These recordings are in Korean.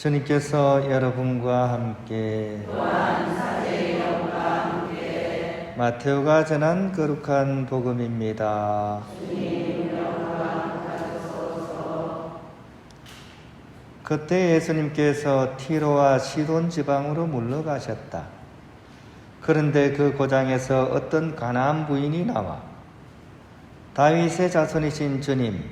주님께서 여러분과 함께 마테오가 전한 거룩한 복음입니다. 그때 예수님께서 티로와 시돈 지방으로 물러가셨다. 그런데 그 고장에서 어떤 가나안 부인이 나와 다윗의 자손이신 주님,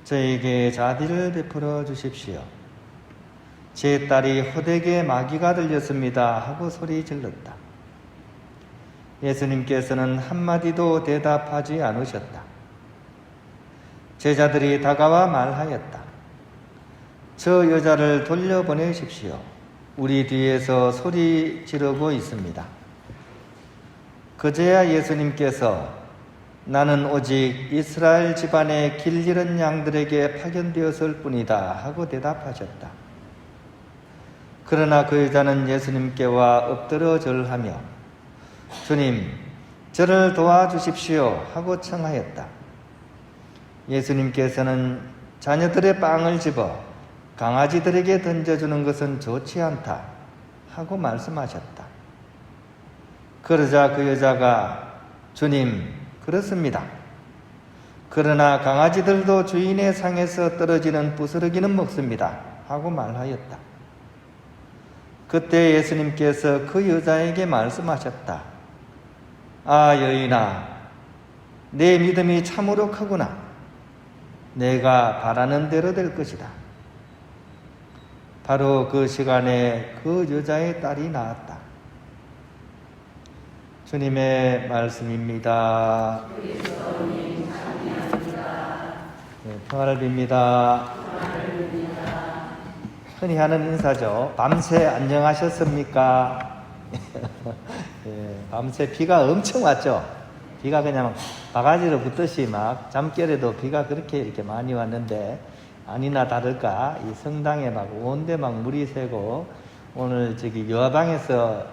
저에게 자비를 베풀어 주십시오. 제 딸이 호되게 마귀가 들렸습니다 하고 소리 질렀다. 예수님께서는 한마디도 대답하지 않으셨다. 제자들이 다가와 말하였다. 저 여자를 돌려보내십시오. 우리 뒤에서 소리 지르고 있습니다. 그제야 예수님께서 나는 오직 이스라엘 집안에 길 잃은 양들에게 파견되었을 뿐이다 하고 대답하셨다. 그러나 그 여자는 예수님께와 엎드려 절하며 주님, 저를 도와주십시오 하고 청하였다. 예수님께서는 자녀들의 빵을 집어 강아지들에게 던져주는 것은 좋지 않다 하고 말씀하셨다. 그러자 그 여자가 주님, 그렇습니다. 그러나 강아지들도 주인의 상에서 떨어지는 부스러기는 먹습니다 하고 말하였다. 그때 예수님께서 그 여자에게 말씀하셨다. 아, 여인아, 내 믿음이 참으로 크구나. 내가 바라는 대로 될 것이다. 바로 그 시간에 그 여자의 딸이 나았다. 주님의 말씀입니다. 네, 평화를 빕니다. 흔히 하는 인사죠. 밤새 안녕하셨습니까? 네, 밤새 비가 엄청 왔죠. 비가 그냥 바가지로 붙듯이 막 잠결에도 비가 그렇게 이렇게 많이 왔는데 아니나 다를까 이 성당에 막 온데 막 물이 새고 오늘 저기 여방에서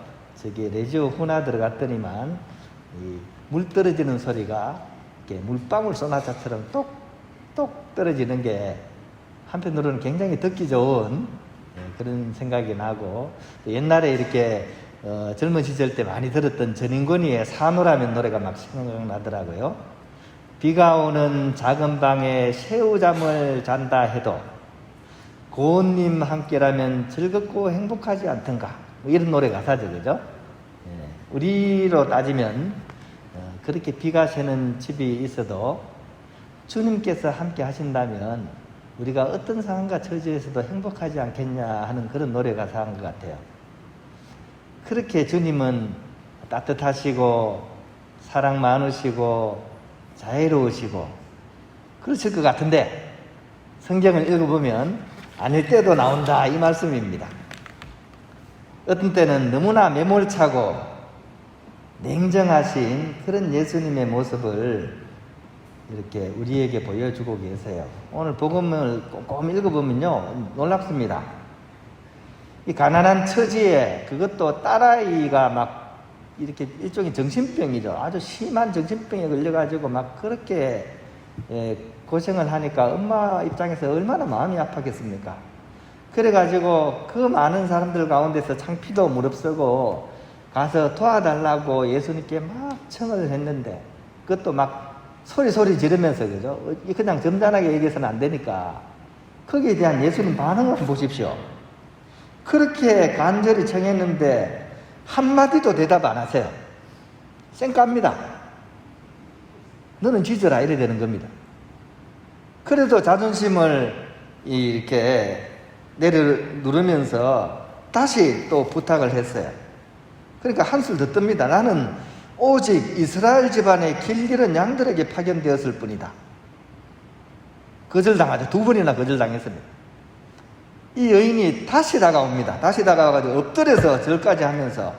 저기 레지오 후나 들어갔더니만 이 물 떨어지는 소리가 이렇게 물방울 소나타처럼 똑똑 떨어지는 게 한편으로는 굉장히 듣기 좋은 그런 생각이 나고 옛날에 이렇게 젊은 시절 때 많이 들었던 전인권이의 산호라면 노래가 막 생각나더라고요. 비가 오는 작은 방에 새우잠을 잔다 해도 고운님 함께라면 즐겁고 행복하지 않던가 뭐 이런 노래 가사죠, 그죠? 우리로 따지면 그렇게 비가 새는 집이 있어도 주님께서 함께 하신다면 우리가 어떤 상황과 처지에서도 행복하지 않겠냐 하는 그런 노래 가사인 것 같아요. 그렇게 주님은 따뜻하시고 사랑 많으시고 자애로우시고 그러실 것 같은데 성경을 읽어보면 아닐 때도 나온다 이 말씀입니다. 어떤 때는 너무나 매몰차고 냉정하신 그런 예수님의 모습을 이렇게 우리에게 보여주고 계세요. 오늘 복음을 꼼꼼히 읽어보면요 놀랍습니다. 이 가난한 처지에 그것도 딸아이가 막 이렇게 일종의 정신병이죠. 아주 심한 정신병에 걸려가지고 막 그렇게 고생을 하니까 엄마 입장에서 얼마나 마음이 아팠겠습니까? 그래가지고 그 많은 사람들 가운데서 창피도 무릅쓰고 가서 도와달라고 예수님께 막 청을 했는데 그것도 막 소리 지르면서 그죠? 그냥 점잖하게 얘기해서는 안 되니까 거기에 대한 예수님 반응을 보십시오. 그렇게 간절히 청했는데 한마디도 대답 안 하세요. 쌩깝니다. 너는 지져라 이래 되는 겁니다. 그래도 자존심을 이렇게 누르면서 다시 또 부탁을 했어요. 그러니까 한술 더 뜹니다. 나는 오직 이스라엘 집안에 길 잃은 양들에게 파견되었을 뿐이다. 거절당하죠. 2번이나 거절당했습니다. 이 여인이 다시 다가옵니다. 다시 다가와가지고 엎드려서 절까지 하면서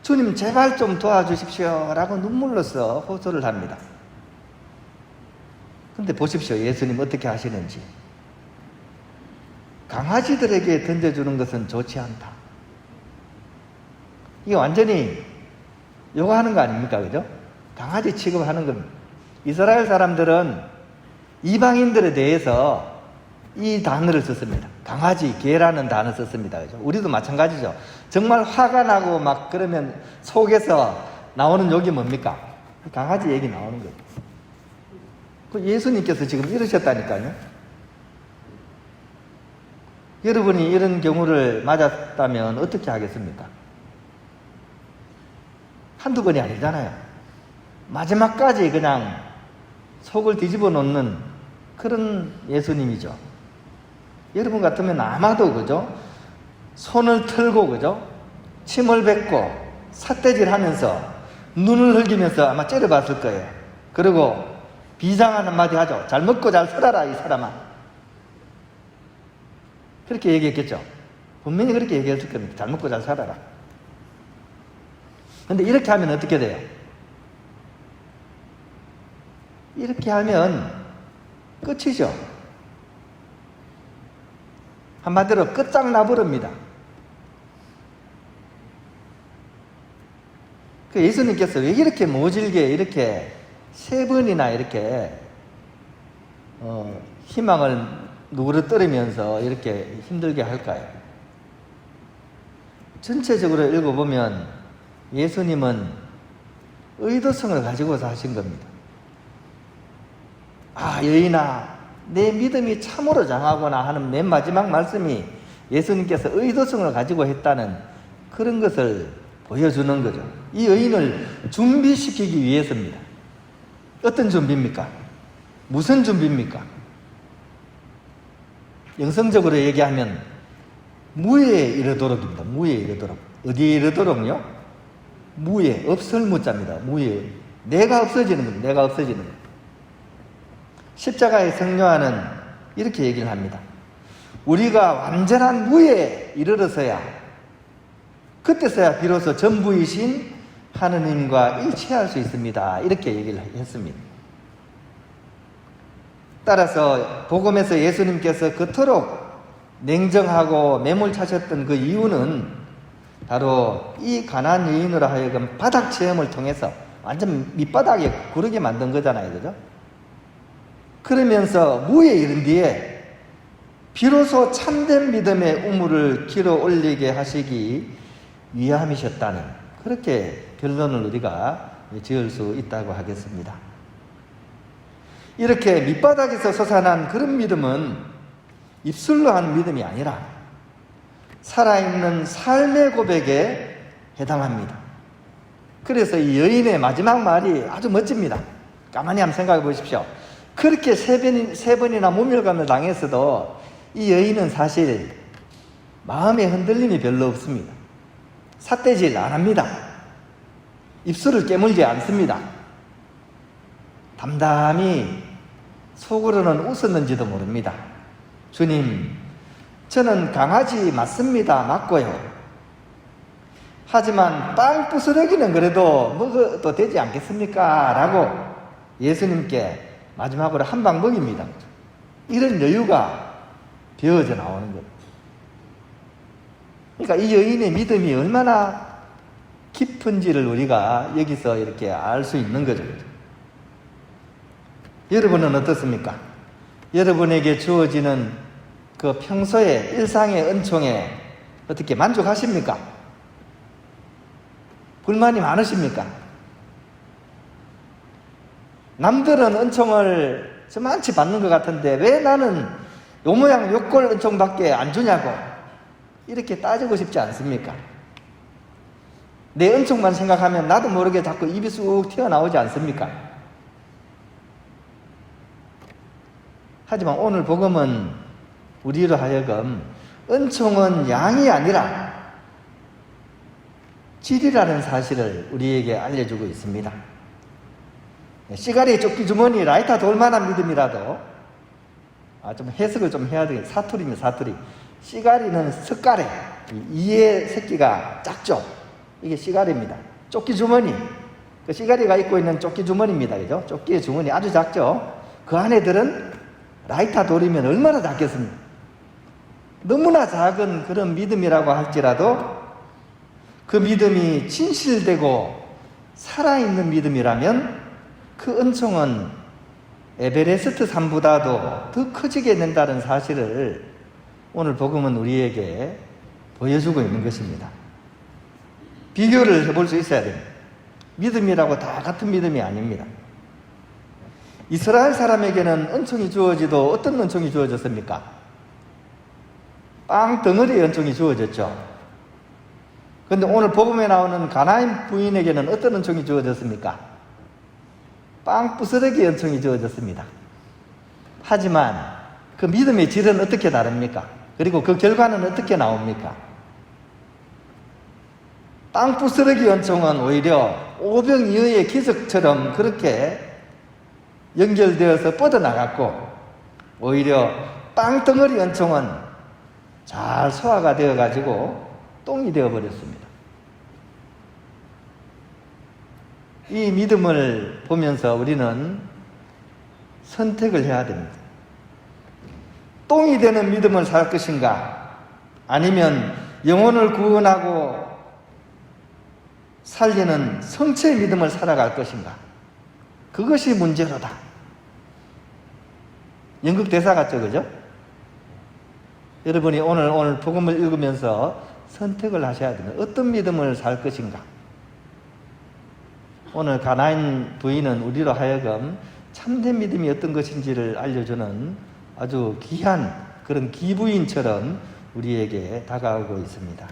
주님 제발 좀 도와주십시오 라고 눈물로써 호소를 합니다. 근데 보십시오. 예수님 어떻게 하시는지. 강아지들에게 던져주는 것은 좋지 않다. 이게 완전히 요구하는 거 아닙니까? 그죠? 강아지 취급하는 겁니다. 이스라엘 사람들은 이방인들에 대해서 이 단어를 썼습니다. 강아지, 개라는 단어 썼습니다. 그죠? 우리도 마찬가지죠. 정말 화가 나고 막 그러면 속에서 나오는 욕이 뭡니까? 강아지 얘기 나오는 거예요. 그 예수님께서 지금 이러셨다니까요. 여러분이 이런 경우를 맞았다면 어떻게 하겠습니까? 한두 번이 아니잖아요. 마지막까지 그냥 속을 뒤집어 놓는 그런 예수님이죠. 여러분 같으면 아마도 그죠? 손을 털고 그죠? 침을 뱉고 삿대질 하면서 눈을 흘기면서 아마 째려봤을 거예요. 그리고 비상한 한마디 하죠. 잘 먹고 잘 살아라 이 사람아. 그렇게 얘기했겠죠. 분명히 그렇게 얘기했을 겁니다. 잘 먹고 잘 살아라. 근데 이렇게 하면 어떻게 돼요? 이렇게 하면 끝이죠. 한마디로 끝장나버립니다. 그 예수님께서 왜 이렇게 모질게 이렇게 세 번이나 이렇게 희망을 누그러뜨리면서 이렇게 힘들게 할까요? 전체적으로 읽어보면 예수님은 의도성을 가지고 사신 겁니다. 아, 여인아, 내 믿음이 참으로 장하구나 하는 맨 마지막 말씀이 예수님께서 의도성을 가지고 했다는 그런 것을 보여주는 거죠. 이 여인을 준비시키기 위해서입니다. 어떤 준비입니까? 무슨 준비입니까? 영성적으로 얘기하면 무에 이르도록입니다. 무에 이르도록. 어디에 이르도록요? 무에, 없을 무자입니다. 무에. 내가 없어지는 겁니다. 내가 없어지는 겁니다. 십자가의 성녀와는 이렇게 얘기를 합니다. 우리가 완전한 무에 이르러서야, 그때서야 비로소 전부이신 하느님과 일치할 수 있습니다. 이렇게 얘기를 했습니다. 따라서 복음에서 예수님께서 그토록 냉정하고 매몰차셨던 그 이유는 바로 이 가난안 여인으로 하여금 바닥 체험을 통해서 완전 밑바닥에 구르게 만든 거잖아요. 그죠? 그러면서 무에 이른 뒤에 비로소 참된 믿음의 우물을 길어 올리게 하시기 위함이셨다는 그렇게 결론을 우리가 지을 수 있다고 하겠습니다. 이렇게 밑바닥에서 솟아난 그런 믿음은 입술로 하는 믿음이 아니라 살아있는 삶의 고백에 해당합니다. 그래서 이 여인의 마지막 말이 아주 멋집니다. 가만히 한번 생각해 보십시오. 그렇게 세 번이나 모멸감을 당했어도 이 여인은 사실 마음의 흔들림이 별로 없습니다. 삿대질 안 합니다. 입술을 깨물지 않습니다. 담담히 속으로는 웃었는지도 모릅니다. 주님, 저는 강아지 맞습니다. 맞고요. 하지만 빵 부스러기는 그래도 먹어도 되지 않겠습니까? 라고 예수님께 마지막으로 한 방 먹입니다. 이런 여유가 배어져 나오는 거예요. 그러니까 이 여인의 믿음이 얼마나 깊은지를 우리가 여기서 이렇게 알 수 있는 거죠. 여러분은 어떻습니까? 여러분에게 주어지는 그 평소의 일상의 은총에 어떻게 만족하십니까? 불만이 많으십니까? 남들은 은총을 저만치 받는 것 같은데 왜 나는 요 모양 요 꼴 은총밖에 안 주냐고 이렇게 따지고 싶지 않습니까? 내 은총만 생각하면 나도 모르게 자꾸 입이 쑥 튀어나오지 않습니까? 하지만 오늘 복음은 우리로 하여금 은총은 양이 아니라 질이라는 사실을 우리에게 알려주고 있습니다. 시가리 조끼 주머니 라이터 돌만한 믿음이라도 좀 해석을 좀 해야 되겠 사투리면 사투리. 시가리는 석가래. 이의 새끼가 작죠. 이게 시가리입니다. 조끼 주머니. 그 시가리가 입고 있는 조끼 주머니입니다. 그죠? 조끼의 주머니 아주 작죠. 그 안에 들은 라이터 돌이면 얼마나 작겠습니까? 너무나 작은 그런 믿음이라고 할지라도 그 믿음이 진실되고 살아있는 믿음이라면 그 은총은 에베레스트 산보다도 더 커지게 된다는 사실을 오늘 복음은 우리에게 보여주고 있는 것입니다. 비교를 해볼 수 있어야 됩니다. 믿음이라고 다 같은 믿음이 아닙니다. 이스라엘 사람에게는 은총이 주어지도 어떤 은총이 주어졌습니까? 빵 덩어리의 은총이 주어졌죠. 그런데 오늘 복음에 나오는 가나안 부인에게는 어떤 은총이 주어졌습니까? 빵 부스러기 은총이 주어졌습니다. 하지만 그 믿음의 질은 어떻게 다릅니까? 그리고 그 결과는 어떻게 나옵니까? 빵 부스러기 은총은 오히려 오병이어의 기적처럼 그렇게 연결되어서 뻗어나갔고, 오히려 빵 덩어리 은총은 잘 소화가 되어가지고 똥이 되어버렸습니다. 이 믿음을 보면서 우리는 선택을 해야 됩니다. 똥이 되는 믿음을 살 것인가, 아니면 영혼을 구원하고 살리는 성체의 믿음을 살아갈 것인가, 그것이 문제로다. 연극 대사 같죠, 그죠? 여러분이 오늘 복음을 읽으면서 선택을 하셔야 됩니다. 어떤 믿음을 살 것인가. 오늘 가나안 부인은 우리로 하여금 참된 믿음이 어떤 것인지를 알려주는 아주 귀한 그런 기부인처럼 우리에게 다가오고 있습니다.